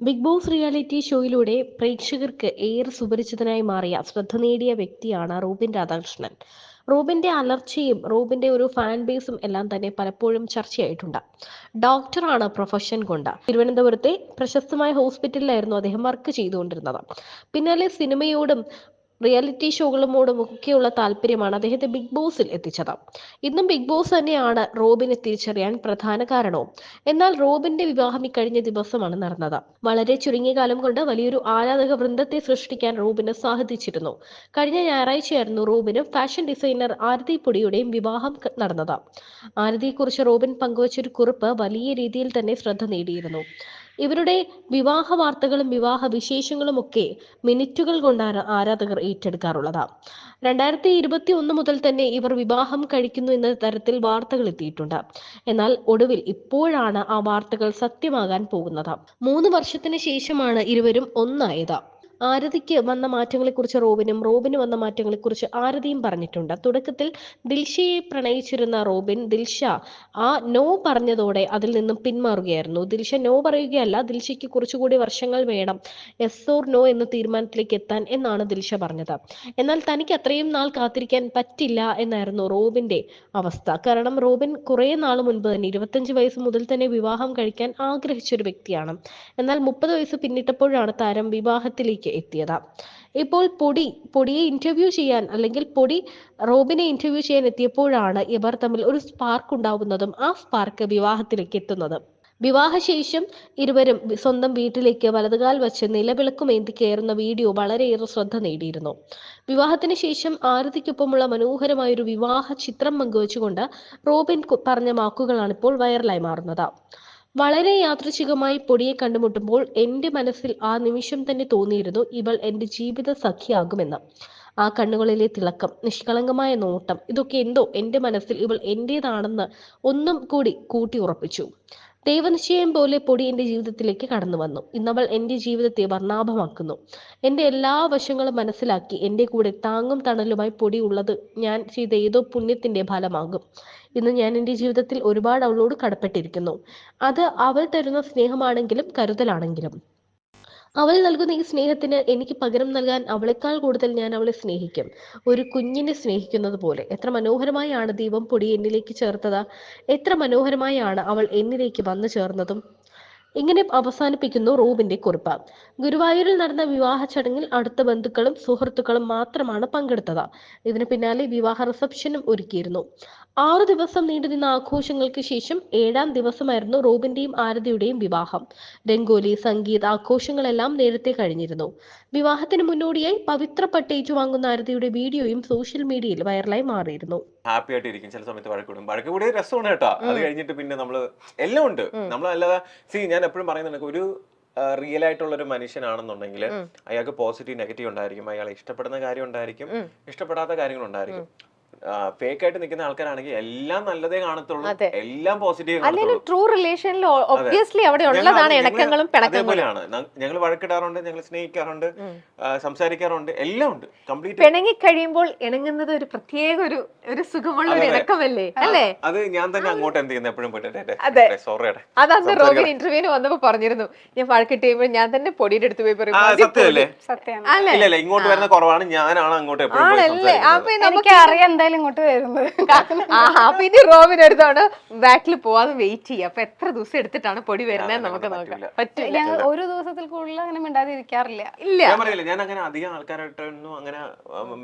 Big boss reality ഷോയിലൂടെ പ്രേക്ഷകർക്ക് ഏറെ സുപരിചിതനായി മാറിയ ശ്രദ്ധ നേടിയ വ്യക്തിയാണ് റോബിൻ രാധാകൃഷ്ണൻ. റോബിന്റെ അലർച്ചയും റോബിന്റെ ഒരു ഫാൻ ബേസും എല്ലാം തന്നെ പലപ്പോഴും ചർച്ചയായിട്ടുണ്ട്. ഡോക്ടറാണ് പ്രൊഫഷൻ കൊണ്ട്. തിരുവനന്തപുരത്തെ പ്രശസ്തമായ ഹോസ്പിറ്റലിലായിരുന്നു അദ്ദേഹം വർക്ക് ചെയ്തുകൊണ്ടിരുന്നത്. പിന്നാലെ സിനിമയോടും റിയാലിറ്റി ഷോകളോടും ഒക്കെയുള്ള താല്പര്യമാണ് അദ്ദേഹത്തെ ബിഗ് ബോസിൽ എത്തിച്ചത്. ഇന്നും ബിഗ് ബോസ് തന്നെയാണ് റോബിനെ തിരിച്ചറിയാൻ പ്രധാന കാരണവും. എന്നാൽ റോബിന്റെ വിവാഹം ഇക്കഴിഞ്ഞ ദിവസമാണ് നടന്നത്. വളരെ ചുരുങ്ങിയ കാലം കൊണ്ട് വലിയൊരു ആരാധക വൃന്ദത്തെ സൃഷ്ടിക്കാൻ റോബിന് സാധിച്ചിരുന്നു. കഴിഞ്ഞ ഞായറാഴ്ചയായിരുന്നു റോബിനും ഫാഷൻ ഡിസൈനർ ആരതി പൊടിയുടെയും വിവാഹം നടന്നത്. ആരതിയെക്കുറിച്ച് റോബിൻ പങ്കുവച്ചൊരു കുറിപ്പ് വലിയ രീതിയിൽ തന്നെ ശ്രദ്ധ നേടിയിരുന്നു. ഇവരുടെ വിവാഹ വാർത്തകളും വിവാഹ വിശേഷങ്ങളും ഒക്കെ മിനിറ്റുകൾ കൊണ്ടാണ് ആരാധകർ ഏറ്റെടുക്കാറുള്ളത്. 2021 മുതൽ തന്നെ ഇവർ വിവാഹം കഴിക്കുന്നു എന്ന തരത്തിൽ വാർത്തകൾ എത്തിയിട്ടുണ്ട്. എന്നാൽ ഒടുവിൽ ഇപ്പോഴാണ് ആ വാർത്തകൾ സത്യമാകാൻ പോകുന്നത്. 3 വർഷത്തിന് ശേഷമാണ് ഇരുവരും ഒന്നായത്. ആരതിക്ക് വന്ന മാറ്റങ്ങളെക്കുറിച്ച് റോബിന് വന്ന മാറ്റങ്ങളെക്കുറിച്ച് ആരതിയും പറഞ്ഞിട്ടുണ്ട്. തുടക്കത്തിൽ ദിൽഷയെ പ്രണയിച്ചിരുന്ന റോബിൻ ദിൽഷ നോ പറഞ്ഞതോടെ അതിൽ നിന്നും പിന്മാറുകയായിരുന്നു. ദിൽഷ നോ പറയുകയല്ല, ദിൽഷയ്ക്ക് കുറച്ചുകൂടി വർഷങ്ങൾ വേണം യെസ് ഓർ നോ എന്ന തീരുമാനത്തിലേക്ക് എത്താൻ എന്നാണ് ദിൽഷ പറഞ്ഞത്. എന്നാൽ തനിക്ക് അത്രയും നാൾ കാത്തിരിക്കാൻ പറ്റില്ല എന്നായിരുന്നു റോബിന്റെ അവസ്ഥ. കാരണം റോബിൻ കുറെ നാൾ മുൻപ് തന്നെ 25 വയസ്സ് മുതൽ തന്നെ വിവാഹം കഴിക്കാൻ ആഗ്രഹിച്ച ഒരു വ്യക്തിയാണ്. എന്നാൽ 30 വയസ്സ് പിന്നിട്ടപ്പോഴാണ് താരം വിവാഹത്തിലേക്ക് എത്തിയത്. ഇപ്പോൾ പൊടിയെ ഇന്റർവ്യൂ ചെയ്യാൻ, അല്ലെങ്കിൽ റോബിനെ ഇന്റർവ്യൂ ചെയ്യാൻ എത്തിയപ്പോഴാണ് ഇവർ തമ്മിൽ ഒരു സ്പാർക്ക് ഉണ്ടാവുന്നതും ആ സ്പാർക്ക് വിവാഹത്തിലേക്ക് എത്തുന്നത്. വിവാഹശേഷം ഇരുവരും സ്വന്തം വീട്ടിലേക്ക് വലതുകാൽ വച്ച് നിലവിളക്കുമേന്തി കയറുന്ന വീഡിയോ വളരെയേറെ ശ്രദ്ധ നേടിയിരുന്നു. വിവാഹത്തിന് ശേഷം ആരതിക്കൊപ്പമുള്ള മനോഹരമായൊരു വിവാഹ ചിത്രം പങ്കുവച്ചുകൊണ്ട് റോബിൻ പറഞ്ഞ വാക്കുകളാണ് ഇപ്പോൾ വൈറലായി മാറുന്നത്. വളരെ യാദൃച്ഛികമായി പൊടിയെ കണ്ടുമുട്ടുമ്പോൾ എന്റെ മനസ്സിൽ ആ നിമിഷം തന്നെ തോന്നിയിരുന്നു ഇവൾ എന്റെ ജീവിത സഖിയാകുമെന്ന്. ആ കണ്ണുകളിലെ തിളക്കം, നിഷ്കളങ്കമായ നോട്ടം, ഇതൊക്കെ എന്തോ എന്റെ മനസ്സിൽ ഇവൾ എന്റേതാണെന്ന് ഒന്നും കൂടി കൂട്ടി ഉറപ്പിച്ചു. ദൈവനിശ്ചയം പോലെ പൊടി എന്റെ ജീവിതത്തിലേക്ക് കടന്നു വന്നു. ഇന്നവൾ എന്റെ ജീവിതത്തെ വർണ്ണാഭമാക്കുന്നു. എന്റെ എല്ലാ വശങ്ങളും മനസ്സിലാക്കി എന്റെ കൂടെ താങ്ങും തണലുമായി പൊടി ഉള്ളത് ഞാൻ ചെയ്ത ഏതോ പുണ്യത്തിന്റെ ഫലമാകും. ഇന്ന് ഞാൻ എന്റെ ജീവിതത്തിൽ ഒരുപാട് അവളോട് കടപ്പെട്ടിരിക്കുന്നു. അത് അവൾ തരുന്ന സ്നേഹമാണെങ്കിലും കരുതലാണെങ്കിലും. അവൾ നൽകുന്ന ഈ സ്നേഹത്തിന് എനിക്ക് പകരം നൽകാൻ അവളെക്കാൾ കൂടുതൽ ഞാൻ അവളെ സ്നേഹിക്കും. ഒരു കുഞ്ഞിനെ സ്നേഹിക്കുന്നത് പോലെ. എത്ര മനോഹരമായാണ് ദൈവം പൊടി എന്നിലേക്ക് ചേർത്തത്. എത്ര മനോഹരമായാണ് അവൾ എന്നിലേക്ക് വന്നു ചേർന്നതും. ഇങ്ങനെ അവസാനിപ്പിക്കുന്നു റൂബിന്റെ കുറിപ്പ്. ഗുരുവായൂരിൽ നടന്ന വിവാഹ ചടങ്ങിൽ അടുത്ത ബന്ധുക്കളും സുഹൃത്തുക്കളും മാത്രമാണ് പങ്കെടുത്തത്. ഇതിന് പിന്നാലെ വിവാഹ റിസപ്ഷനും ഒരുക്കിയിരുന്നു. 6 ദിവസം നീണ്ടുനിന്ന ആഘോഷങ്ങൾക്ക് ശേഷം 7-ാം ദിവസമായിരുന്നു റോബിന്റെയും ആരതിയുടെയും വിവാഹം. രംഗോലി, സംഗീത ആഘോഷങ്ങളെല്ലാം നേരത്തെ കഴിഞ്ഞിരുന്നു. വിവാഹത്തിന് മുന്നോടിയായി പവിത്ര പട്ട് ഏറ്റുവാങ്ങുന്ന ആരതിയുടെ വീഡിയോയും സോഷ്യൽ മീഡിയയിൽ വൈറലായി മാറിയിരുന്നു. ഹാപ്പി ആയിട്ടിരിക്കും, ചില സമയത്ത് വഴക്ക് കൂടി രസമാണ് കേട്ടോ. അത് കഴിഞ്ഞിട്ട് പിന്നെ നമ്മള് എല്ലാം ഉണ്ട്. നമ്മളല്ലാതെ ഞാൻ എപ്പോഴും പറയുന്നുണ്ട്, ഒരു റിയൽ ആയിട്ടുള്ള ഒരു മനുഷ്യനാണെന്നുണ്ടെങ്കിൽ അയാൾക്ക് പോസിറ്റീവ് നെഗറ്റീവ് ഉണ്ടായിരിക്കും. അയാളെ ഇഷ്ടപ്പെടുന്ന കാര്യം ഉണ്ടായിരിക്കും, ഇഷ്ടപ്പെടാത്ത കാര്യങ്ങൾ ഉണ്ടായിരിക്കും. ഫേക്ക് ആയിട്ട് നിൽക്കുന്ന ആൾക്കാരാണെങ്കിൽ എല്ലാം നല്ലതേ കാണത്തുള്ളൂ, എല്ലാം പോസിറ്റീവ്. ട്രൂ റിലേഷനിൽ ഒബ്വിയസ്ലി അവിടെ ഉള്ളതാണ് ഇണക്കങ്ങളും അതേപോലെയാണ്. ഞങ്ങൾ വഴക്കിടാറുണ്ട്, ഞങ്ങൾ സ്നേഹിക്കാറുണ്ട്, സംസാരിക്കാറുണ്ട്, എല്ലാം ഉണ്ട്. കംപ്ലീറ്റ് പിണങ്ങി കഴിയുമ്പോൾ ഇണങ്ങുന്നത് ഒരു പ്രത്യേക ഒരു സുഖമുള്ള ഒരു ഇണക്കമല്ലേ, അല്ലേ? അത് ഞാൻ തന്നെ അങ്ങോട്ട് എന്ത് ചെയ്യുന്നത് എപ്പോഴും പോയിട്ട് സോറിയുടെ. അതന്ന് റോബിൻ ഇന്റർവ്യൂവിന് വന്നപ്പോ പറഞ്ഞിരുന്നു, ഞാൻ വഴക്കിട്ട് കഴിയുമ്പോൾ ഞാൻ തന്നെ പൊടിയുടെ അടുത്ത് പോയി പറയും. സത്യമല്ലേ? ഇല്ല, ഇങ്ങോട്ട് വരുന്ന കുറവാണ്, ഞാനാണ് അങ്ങോട്ട് എപ്പോഴും. അപ്പൊ നമുക്ക് അറിയാം ഇങ്ങോട്ട് വരുന്നത്. അപ്പൊ ഇനി റോബിൻ എടുത്തോണ്ട് ബാക്കിൽ പോവാതെ വെയിറ്റ് ചെയ്യാം. അപ്പൊ എത്ര ദിവസം എടുത്തിട്ടാണ് പൊടി വരുന്നത് നമുക്ക് നോക്കാം. പറ്റില്ല, ഒരു ദിവസത്തിൽ കൂടുതൽ അങ്ങനെ മിണ്ടാതിരിക്കാറില്ല. ഇല്ല, ഞാൻ അങ്ങനെ അധികം ആൾക്കാരായിട്ടൊന്നും അങ്ങനെ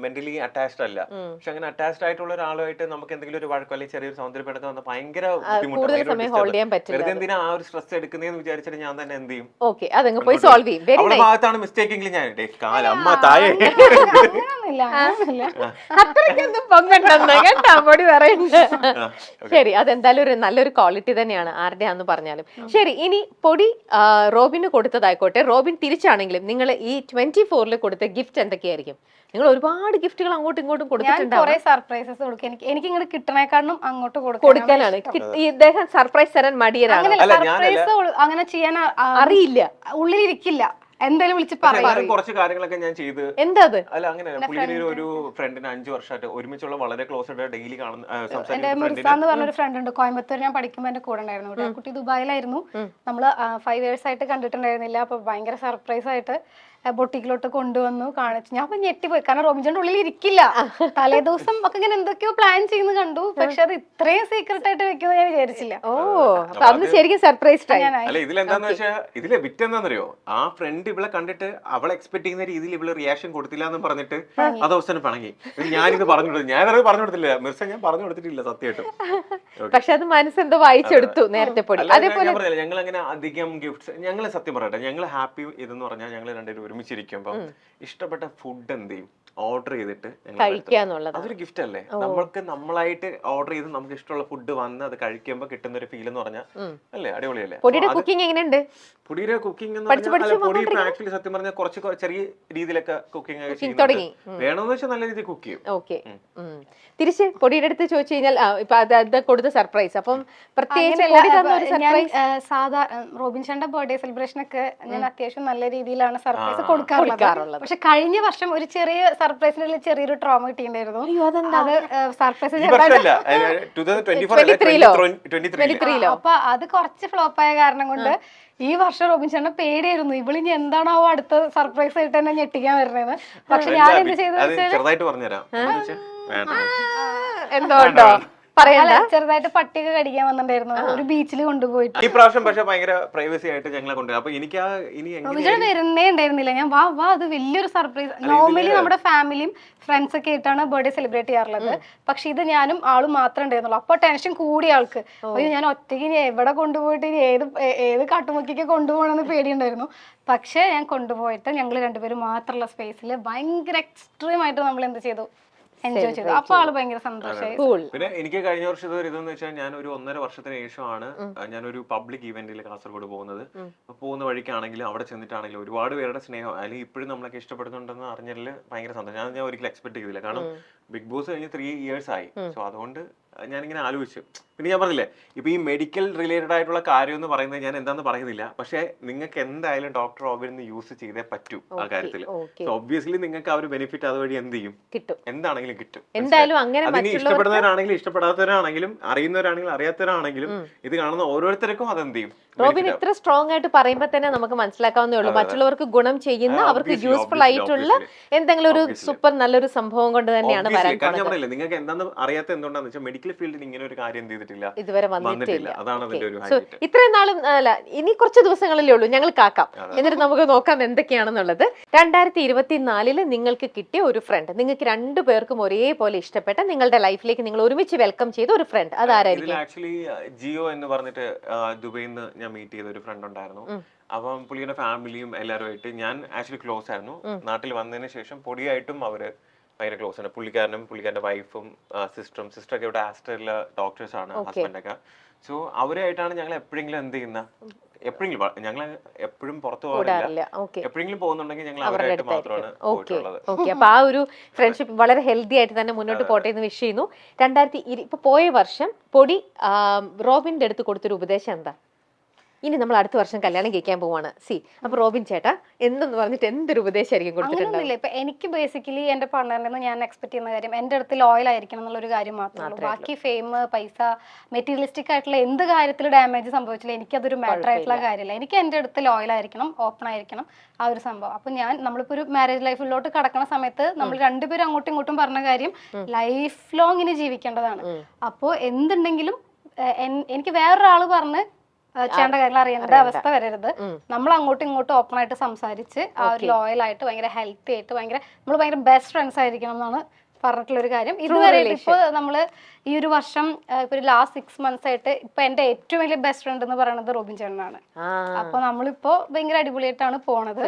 മെന്റലി അറ്റാച്ച്ഡ് അല്ല. പക്ഷെ അങ്ങനെ അറ്റാച്ച്ഡ് ആയിട്ടുള്ള ഒരാളുമായിട്ട് നമുക്ക് എന്തെങ്കിലും ഒരു വഴക്കോ അല്ലെങ്കിൽ ചെറിയൊരു സൗന്ദര്യപ്പെടുത്തം വന്ന ഭയങ്കര ബുദ്ധിമുട്ടാണ്. വെറുതെ എന്തിനാ ആ ഒരു സ്ട്രെസ് എടുക്കുന്നതെന്ന് വിചാരിച്ചിട്ട് ഞാൻ തന്നെ എന്ത് ചെയ്യും, ഓക്കെ അതങ്ങ് പോയി സോൾവ് ചെയ്യും. അവളുടെ ഭാഗത്താണ് മിസ്റ്റേക്കെങ്കിൽ ഞാൻ കാലമ്മ താഴെ പൊടി പറയുന്നത്. ശരി, അതെന്തായാലും ഒരു നല്ലൊരു ക്വാളിറ്റി തന്നെയാണ് ആരുടെയാന്ന് പറഞ്ഞാലും. ശരി, ഇനി പൊടി റോബിന് കൊടുത്തതായിക്കോട്ടെ, റോബിൻ തിരിച്ചാണെങ്കിലും നിങ്ങൾ ഈ 24 കൊടുത്ത ഗിഫ്റ്റ് എന്തൊക്കെയായിരിക്കും? നിങ്ങൾ ഒരുപാട് ഗിഫ്റ്റുകൾ അങ്ങോട്ടും ഇങ്ങോട്ടും കൊടുത്തിട്ടുണ്ട്. സർപ്രൈസസ് കൊടുക്കും. എനിക്ക് ഇങ്ങോട്ട് കിട്ടണേക്കാളും അങ്ങോട്ട് കൊടുക്കാനാണ്. ഇദ്ദേഹം സർപ്രൈസ് തരാൻ മടിയനാണ്. സർപ്രൈസ് അങ്ങനെ ചെയ്യാൻ അറിയില്ല, ഉള്ളിലിരിക്കില്ല. എന്തായാലും വിളിച്ച് പക്ഷേ പറയും. എന്നാലും കുറച്ച് കാര്യങ്ങളൊക്കെ ഞാൻ ചെയ്ത് എന്താ അത്? അല്ല അങ്ങനെ പുള്ളിയുടെ ഒരു ഫ്രണ്ടിന് 5 വർഷമായിട്ട് ഒരുമിച്ചുള്ള വളരെ ക്ലോസ് ആയിട്ട് ഡെയിലി കാണുന്ന എന്റെ സംസാരിക്കുന്ന മിർസ എന്ന് പറഞ്ഞൊരു ഫ്രണ്ട് ഉണ്ട് കോയമ്പത്തൂർ, ഞാൻ പഠിക്കുമ്പോൾ എന്റെ കൂടെ ഉണ്ടായിരുന്നു. ഇവിടെ കുട്ടി ദുബായിലായിരുന്നു. നമ്മള് 5 years ആയിട്ട് കണ്ടിട്ടുണ്ടായിരുന്നില്ല. അപ്പൊ ഭയങ്കര സർപ്രൈസ് ആയിട്ട് ബൊട്ടിക്കിലോട്ട് കൊണ്ടുവന്നു കാണിച്ചു. ഞാൻ അപ്പൊ ഞെട്ടിപ്പോയി, കാരണം റോബിൻചാന്റെ ഉള്ളിൽ ഇരിക്കില്ല. തലേ ദിവസം ഒക്കെ ഇങ്ങനെ എന്തൊക്കെയോ പ്ലാൻ ചെയ്യുന്ന കണ്ടു, പക്ഷെ അത് ഇത്രയും സീക്രട്ട് ആയിട്ട് വെക്കുന്നത് ഞാൻ വിചാരിച്ചില്ല. ഓ അപ്പൊ അന്ന് ശരിക്കും സർപ്രൈസ്ഡ് ആയി. അല്ല ഇതിലെന്താന്ന് വെച്ചാൽ ഇതിലെ വിറ്റെന്താന്നറിയോ, ആ ഫ്രണ്ട് ഇവളെ കണ്ടിട്ട് അവളെ എക്സ്പെക്ട് ചെയ്യുന്ന രീതിയിൽ ഇവള് റിയാക്ഷൻ കൊടുത്തില്ല എന്ന് പറഞ്ഞിട്ട് അത് അവസാനം പിണങ്ങി. ഞാനിത് പറഞ്ഞു കൊടുത്തു, ഞാനത് പറഞ്ഞു കൊടുത്തില്ല മിർസ, ഞാൻ പറഞ്ഞു കൊടുത്തിട്ടില്ല സത്യമായിട്ടും. പക്ഷെ അത് മനസ്സെന്തോ വായിച്ചെടുത്തു നേരത്തെ പൊടി. അതേപോലെ ഞങ്ങൾ അങ്ങനെ അധികം ഗിഫ്റ്റ്സ്, ഞങ്ങൾ സത്യം പറയട്ടെ, ഞങ്ങൾ ഹാപ്പി ഇതെന്ന് പറഞ്ഞാൽ ഞങ്ങൾ രണ്ടുപേരും ഒരുമിച്ചിരിക്കുമ്പോൾ ഇഷ്ടപ്പെട്ട ഫുഡ് എന്ത് ചെയ്യും, ഓർഡർ ചെയ്തിട്ട് കഴിക്കാന്നുള്ളത് അതൊരു ഗിഫ്റ്റ് അല്ലേ. നമ്മൾക്ക് നമ്മളായിട്ട് ഓർഡർ ചെയ്ത് നമുക്ക് ഇഷ്ടമുള്ള ഫുഡ് വന്ന് അത് കഴിക്കുമ്പോൾ കിട്ടുന്ന ഒരു ഫീൽ എന്ന് പറഞ്ഞാൽ അല്ലേ അടിപൊളിയല്ലേ. പൊടിയുടെ കുക്കിംഗ് എങ്ങനെയുണ്ട്? പൊടിയുടെ കുക്കിംഗ് എന്ന് പറഞ്ഞാൽ പൊടി ആക്ച്വലി സത്യം പറഞ്ഞാൽ കുറച്ച് ചെറിയ രീതിയിലൊക്കെ കുക്കിംഗ് ഒക്കെ തുടങ്ങി. വേണമെന്ന് വെച്ചാൽ നല്ല രീതിയിൽ കുക്ക് ചെയ്യും. ഓക്കെ. തിരിച്ച് പൊടിയുടെ അടുത്ത് ചോദിച്ചു കഴിഞ്ഞാൽ ഇപ്പൊ അത് കൊടുത്ത സർപ്രൈസ്, അപ്പം പ്രത്യേകിച്ച് ഞാൻ സാധാ റോബിൻചാന്റെ ബർത്ത്ഡേ സെലിബ്രേഷൻ ഒക്കെ ഞാൻ അത്യാവശ്യം നല്ല രീതിയിലാണ് സർപ്രൈസ് കൊടുക്കാറുള്ളത്. പക്ഷെ കഴിഞ്ഞ വർഷം ഒരു ചെറിയ സർപ്രൈസിനുള്ള ചെറിയൊരു ട്രോമ കിട്ടിയിട്ടുണ്ടായിരുന്നു. അത് സർപ്രൈസ് അപ്പൊ അത് കുറച്ച് ഫ്ലോപ്പ് ആയ കാരണം കൊണ്ട് ഈ വർഷം റോബിൻചാന്റെ പേടിയായിരുന്നു, ഇവളിനി എന്താണാവോ അടുത്ത സർപ്രൈസ് ആയിട്ട് തന്നെ ഞെട്ടിക്കാൻ വരുന്നത്. പക്ഷെ ഞാൻ എന്ത് ചെറുതായിട്ട് പറഞ്ഞുതരാം. എന്തുകൊണ്ടോ ചെറുതായിട്ട് പട്ടിയൊക്കെ കടിക്കാൻ വന്നിട്ടുണ്ടായിരുന്നു ഒരു ബീച്ചിൽ കൊണ്ടുപോയിട്ട്. ഈ പ്രാവശ്യം പക്ഷെ ഭയങ്കര പ്രൈവസി ആയിട്ട് ഞങ്ങളെ കൊണ്ടുപോയി. അപ്പൊ എനിക്ക് ഇനി വരുന്നേ ഉണ്ടായിരുന്നില്ല. ഞാൻ വാ അത് വലിയൊരു സർപ്രൈസ്. നോർമലി നമ്മുടെ ഫാമിലിയും ഫ്രണ്ട്സ് ഒക്കെ ആയിട്ടാണ് ബർത്ത്ഡേ സെലിബ്രേറ്റ് ചെയ്യാറുള്ളത്. പക്ഷെ ഇത് ഞാനും ആളും മാത്രമേ ഉണ്ടായിരുന്നുള്ളൂ. അപ്പൊ ടെൻഷൻ കൂടിയ ആൾക്ക്, അയ്യോ ഞാൻ ഒറ്റയ്ക്ക് ഇനി എവിടെ കൊണ്ടുപോയിട്ട് ഇനി ഏത് കാട്ടുമുക്കിക്ക് കൊണ്ടുപോകണമെന്ന് പേടിയുണ്ടായിരുന്നു. പക്ഷെ ഞാൻ കൊണ്ടുപോയിട്ട് ഞങ്ങൾ രണ്ടുപേരും മാത്രമുള്ള സ്പേസിൽ ഭയങ്കര എക്സ്ട്രീം ആയിട്ട് നമ്മൾ എന്ത് ചെയ്തു, എൻജോയ് ചെയ്തു. അപ്പൊ ആള് ഭയങ്കര സന്തോഷമായി. പിന്നെ എനിക്ക് കഴിഞ്ഞ വർഷത്തെ ഒരു ഇതെന്ന് വെച്ചാൽ ഞാൻ ഒരു 1.5 വർഷത്തിന് ശേഷമാണ് ഞാനൊരു പബ്ലിക് ഇവന്റിൽ കാസർഗോഡ് പോകുന്നത്. പോകുന്ന വഴിക്കാണെങ്കിലും അവിടെ ചെന്നിട്ടാണെങ്കിലും ഒരുപാട് പേരുടെ സ്നേഹം അല്ലെങ്കിൽ ഇപ്പോഴും നമ്മളൊക്കെ ഇഷ്ടപ്പെടുന്നുണ്ടെന്ന് അറിഞ്ഞതിൽ ഭയങ്കര സന്തോഷം. ഞാൻ ഒരിക്കലും എക്സ്പെക്ട് ചെയ്തില്ല, കാരണം ബിഗ് ബോസ് കഴിഞ്ഞ് 3 years ആയി. സോ അതുകൊണ്ട് ഞാനിങ്ങനെ ആലോചിച്ചു. പിന്നെ ഞാൻ പറഞ്ഞില്ലേ, ഇപ്പൊ ഈ മെഡിക്കൽ റിലേറ്റഡ് ആയിട്ടുള്ള കാര്യം എന്ന് പറയുന്നത് ഞാൻ എന്താന്ന് പറയുന്നില്ല, പക്ഷെ നിങ്ങൾക്ക് എന്തായാലും ഡോക്ടർ റോബിൻ യൂസ് ചെയ്തേ പറ്റൂ ആ കാര്യത്തിൽ. ഒബ്വിയസ്ലി നിങ്ങൾക്ക് ആ ഒരു ബെനിഫിറ്റ് അതുവഴി എന്ത് ചെയ്യും, എന്താണെങ്കിലും കിട്ടും. എന്തായാലും അങ്ങനെ അതിന് ഇഷ്ടപ്പെടുന്നവരാണെങ്കിലും ഇഷ്ടപ്പെടാത്തവരാണെങ്കിലും അറിയുന്നവരാണെങ്കിലും അറിയാത്തവരാണെങ്കിലും ഇത് കാണുന്ന ഓരോരുത്തർക്കും അതെന്ത് ചെയ്യും. റോബിൻ ഇത്ര സ്ട്രോങ് ആയിട്ട് പറയുമ്പോൾ തന്നെ നമുക്ക് മനസ്സിലാക്കാവുന്നേ ഉള്ളൂ, മറ്റുള്ളവർക്ക് ഗുണം ചെയ്യുന്ന അവർക്ക് യൂസ്ഫുൾ ആയിട്ടുള്ള എന്തെങ്കിലും ഒരു സൂപ്പർ നല്ലൊരു സംഭവം കൊണ്ട് തന്നെയാണ് വരാൻ പോകുന്നത്. നിങ്ങൾക്ക് എന്താണെന്ന് അറിയാത്ത എന്തുകൊണ്ടാന്ന് വെച്ചാൽ മെഡിക്കൽ ഫീൽഡിൽ ഇങ്ങനെ ഒരു കാര്യം എന്ത് ചെയ്തിട്ടില്ല, ഇതുവരെ വന്നിട്ടില്ല. അതാണ് അതിന്റെ ഒരു ഹൈലൈറ്റ്. ഇത്രയും നാളും അല്ല, ഇനി കുറച്ച് ദിവസങ്ങളിലേ ഉള്ളൂ, ഞങ്ങൾ കാക്കാം. എന്നിട്ട് നമുക്ക് നോക്കാം എന്തൊക്കെയാണെന്നുള്ളത്. 2024 നിങ്ങൾക്ക് കിട്ടിയ ഒരു ഫ്രണ്ട്, നിങ്ങൾക്ക് 2 പേർക്കും ഒരേപോലെ ഇഷ്ടപ്പെട്ട നിങ്ങളുടെ ലൈഫിലേക്ക് നിങ്ങൾ ഒരുമിച്ച് വെൽക്കം ചെയ്ത ഒരു ഫ്രണ്ട്, അതാരായിരിക്കും? ആക്ച്വലി ജിയോ എന്ന് പറഞ്ഞിട്ട് ദുബൈയിൽ നിന്ന് ഞാൻ മീറ്റ് ചെയ്ത ഒരു ഫ്രണ്ട് ഉണ്ടായിരുന്നു. അപ്പം പുള്ളിയുടെ ഫാമിലിയും എല്ലാവരുമായിട്ട് ഞാൻ ആക്ച്വലി ക്ലോസ് ആയിരുന്നു. നാട്ടിൽ വന്നതിന് ശേഷം പൊടിയായിട്ടും അവര് ഭയങ്കര ക്ലോസ് ആണ്. പുള്ളിക്കാരനും പുള്ളിക്കാരന്റെ വൈഫും സിസ്റ്ററൊക്കെ ഇവിടെ ആസ്ട്രേലിയ ഡോക്ടേഴ്സ് ആണ്, ഹസ്ബൻഡൊക്കെ. സോ അവരായിട്ടാണ് ഞങ്ങൾ എപ്പോഴെങ്കിലും എന്ത് ചെയ്യുന്ന, എപ്പോഴെങ്കിലും ഞങ്ങൾ എപ്പോഴും പുറത്തു പോകാറില്ല, എപ്പോഴെങ്കിലും പോകുന്നുണ്ടെങ്കിൽ ഞങ്ങൾ അവരായിട്ട് മാത്രമാണ് പോയിട്ടുള്ളത്. അപ്പൊ ആ ഒരു ഫ്രണ്ട്ഷിപ്പ് വളരെ ഹെൽത്തി ആയിട്ട് തന്നെ മുന്നോട്ട് പോട്ടെ എന്ന് വിഷ് ചെയ്യുന്നു. 2020 ഇപ്പൊ പോയ വർഷം പൊടി റോബിന്റെ അടുത്ത് കൊടുത്തൊരു ഉപദേശം എന്താ? ഇനി നമ്മൾ അടുത്ത വർഷം കല്യാണം കഴിക്കാൻ പോവാണ് അപ്പൊ റോബിൻ ചേട്ടാ എന്തെന്ന് പറഞ്ഞിട്ട് എന്തൊരു ഉപദേശമായിരിക്കും കൊടുത്തിട്ടുണ്ടാവില്ല? ഇപ്പൊ എനിക്ക് ബേസിക്കലി എന്റെ പാർട്ണറിൽ നിന്ന് ഞാൻ എക്സ്പെക്ട് ചെയ്യുന്ന കാര്യം എന്റെ അടുത്ത് ലോയൽ ആയിരിക്കണം എന്നുള്ളൊരു കാര്യം മാത്രമേ. ബാക്കി ഫെയിം, പൈസ, മെറ്റീരിയലിസ്റ്റിക് ആയിട്ടുള്ള എന്ത് കാര്യത്തിൽ ഡാമേജ് സംഭവിച്ചില്ല എനിക്കതൊരു മാറ്റർ ആയിട്ടുള്ള കാര്യമില്ല. എനിക്ക് എന്റെ അടുത്ത് ലോയൽ ആയിരിക്കണം, ഓപ്പൺ ആയിരിക്കണം, ആ ഒരു സംഭവം. അപ്പൊ നമ്മളിപ്പോ ഒരു മാരേജ് ലൈഫിലോട്ട് കടക്കുന്ന സമയത്ത് നമ്മൾ രണ്ടുപേരും അങ്ങോട്ടും ഇങ്ങോട്ടും പറഞ്ഞ കാര്യം ലൈഫ് ലോങ് ഇനി ജീവിക്കേണ്ടതാണ്. അപ്പോ എന്തുണ്ടെങ്കിലും എനിക്ക് വേറൊരാള് പറഞ്ഞ് ചെയ്യേണ്ട കാര്യങ്ങൾ അറിയേണ്ട അവസ്ഥ വരരുത്. നമ്മൾ അങ്ങോട്ടും ഇങ്ങോട്ടും ഓപ്പൺ ആയിട്ട് സംസാരിച്ച് ആ ഒരു ലോയൽ ആയിട്ട് ഭയങ്കര ഹെൽത്തി ആയിട്ട് നമ്മൾ ഭയങ്കര ബെസ്റ്റ് ഫ്രണ്ട്സ് ആയിരിക്കണം എന്നാണ് പറഞ്ഞിട്ടുള്ള ഒരു കാര്യം. ഇതുവരെ ഇപ്പൊ നമ്മള് ഈ ഒരു വർഷം ഇപ്പൊ ലാസ്റ്റ് 6 months ആയിട്ട് ഇപ്പൊ എന്റെ ഏറ്റവും വലിയ ബെസ്റ്റ് ഫ്രണ്ട് എന്ന് പറയുന്നത് റോബിൻ ചേട്ടനാണ്. അപ്പൊ നമ്മളിപ്പോ ഭയങ്കര അടിപൊളിയായിട്ടാണ് പോണത്.